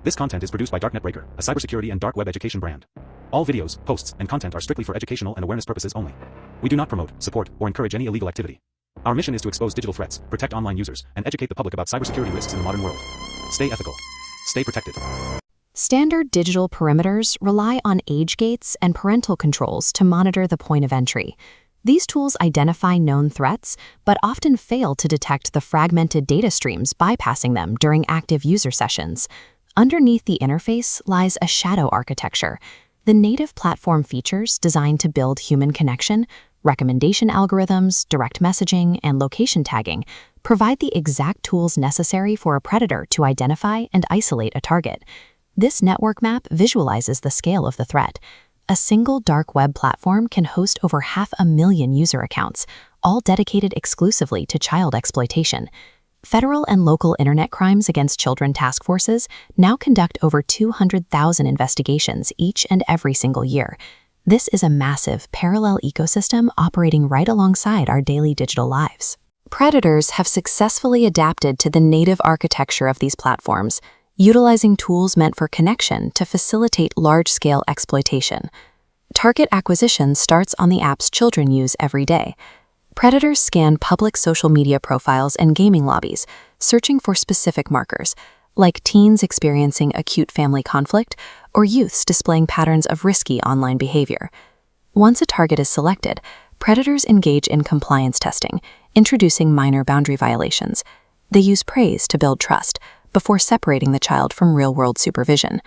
This content is produced by DarkNetBreaker, a cybersecurity and dark web education brand. All videos, posts, and content are strictly for educational and awareness purposes only. We do not promote, support, or encourage any illegal activity. Our mission is to expose digital threats, protect online users, and educate the public about cybersecurity risks in the modern world. Stay ethical. Stay protected. Standard digital perimeters rely on age gates and parental controls to monitor the point of entry. These tools identify known threats, but often fail to detect the fragmented data streams bypassing them during active user sessions. Underneath the interface lies a shadow architecture. The native platform features designed to build human connection, recommendation algorithms, direct messaging, and location tagging provide the exact tools necessary for a predator to identify and isolate a target. This network map visualizes the scale of the threat. A single dark web platform can host over 500,000 user accounts, all dedicated exclusively to child exploitation. Federal and local internet crimes against children task forces now conduct over 200,000 investigations each and every single year. This is a massive parallel ecosystem operating right alongside our daily digital lives. Predators have successfully adapted to the native architecture of these platforms, utilizing tools meant for connection to facilitate large-scale exploitation. Target acquisition starts on the apps children use every day. Predators scan public social media profiles and gaming lobbies, searching for specific markers, like teens experiencing acute family conflict or youths displaying patterns of risky online behavior. Once a target is selected, predators engage in compliance testing, introducing minor boundary violations. They use praise to build trust before separating the child from real-world supervision.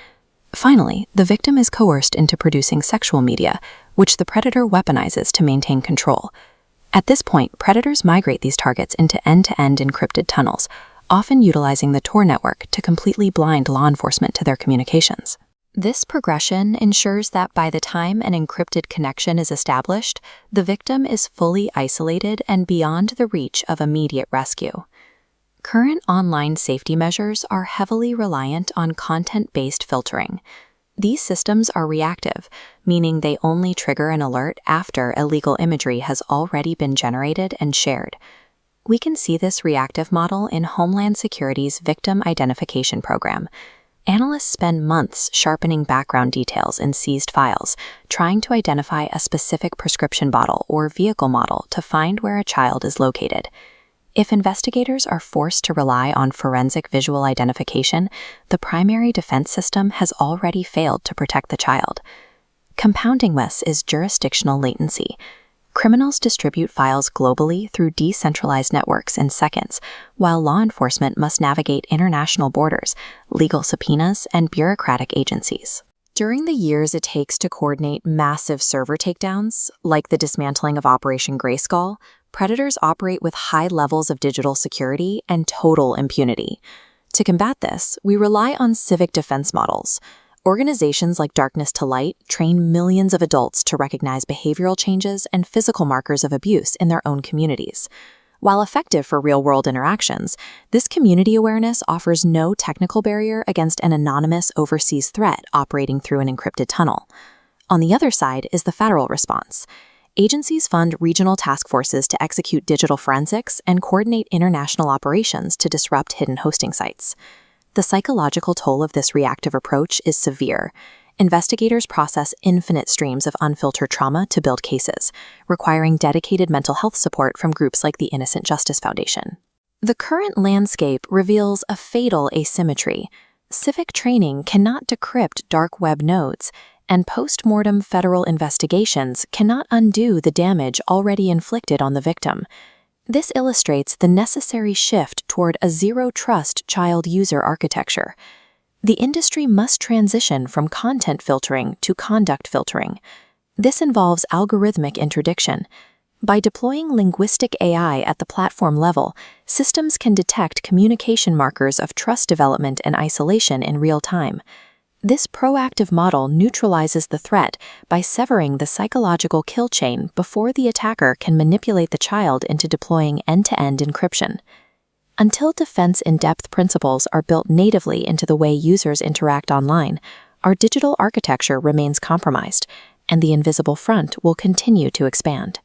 Finally, the victim is coerced into producing sexual media, which the predator weaponizes to maintain control. At this point, predators migrate these targets into end-to-end encrypted tunnels, often utilizing the Tor network to completely blind law enforcement to their communications. This progression ensures that by the time an encrypted connection is established, the victim is fully isolated and beyond the reach of immediate rescue. Current online safety measures are heavily reliant on content-based filtering. These systems are reactive, meaning they only trigger an alert after illegal imagery has already been generated and shared. We can see this reactive model in Homeland Security's Victim Identification Program. Analysts spend months sharpening background details in seized files, trying to identify a specific prescription bottle or vehicle model to find where a child is located. If investigators are forced to rely on forensic visual identification, the primary defense system has already failed to protect the child. Compounding this is jurisdictional latency. Criminals distribute files globally through decentralized networks in seconds, while law enforcement must navigate international borders, legal subpoenas, and bureaucratic agencies. During the years it takes to coordinate massive server takedowns, like the dismantling of Operation Grayskull, predators operate with high levels of digital security and total impunity. To combat this, we rely on civic defense models. Organizations like Darkness to Light train millions of adults to recognize behavioral changes and physical markers of abuse in their own communities. While effective for real-world interactions, this community awareness offers no technical barrier against an anonymous overseas threat operating through an encrypted tunnel. On the other side is the federal response. Agencies fund regional task forces to execute digital forensics and coordinate international operations to disrupt hidden hosting sites. The psychological toll of this reactive approach is severe. Investigators process infinite streams of unfiltered trauma to build cases, requiring dedicated mental health support from groups like the Innocent Justice Foundation. The current landscape reveals a fatal asymmetry. Civic training cannot decrypt dark web nodes, and post-mortem federal investigations cannot undo the damage already inflicted on the victim. This illustrates the necessary shift toward a zero-trust child user architecture. The industry must transition from content filtering to conduct filtering. This involves algorithmic interdiction. By deploying linguistic AI at the platform level, systems can detect communication markers of trust development and isolation in real time. This proactive model neutralizes the threat by severing the psychological kill chain before the attacker can manipulate the child into deploying end-to-end encryption. Until defense in-depth principles are built natively into the way users interact online, our digital architecture remains compromised, and the invisible front will continue to expand.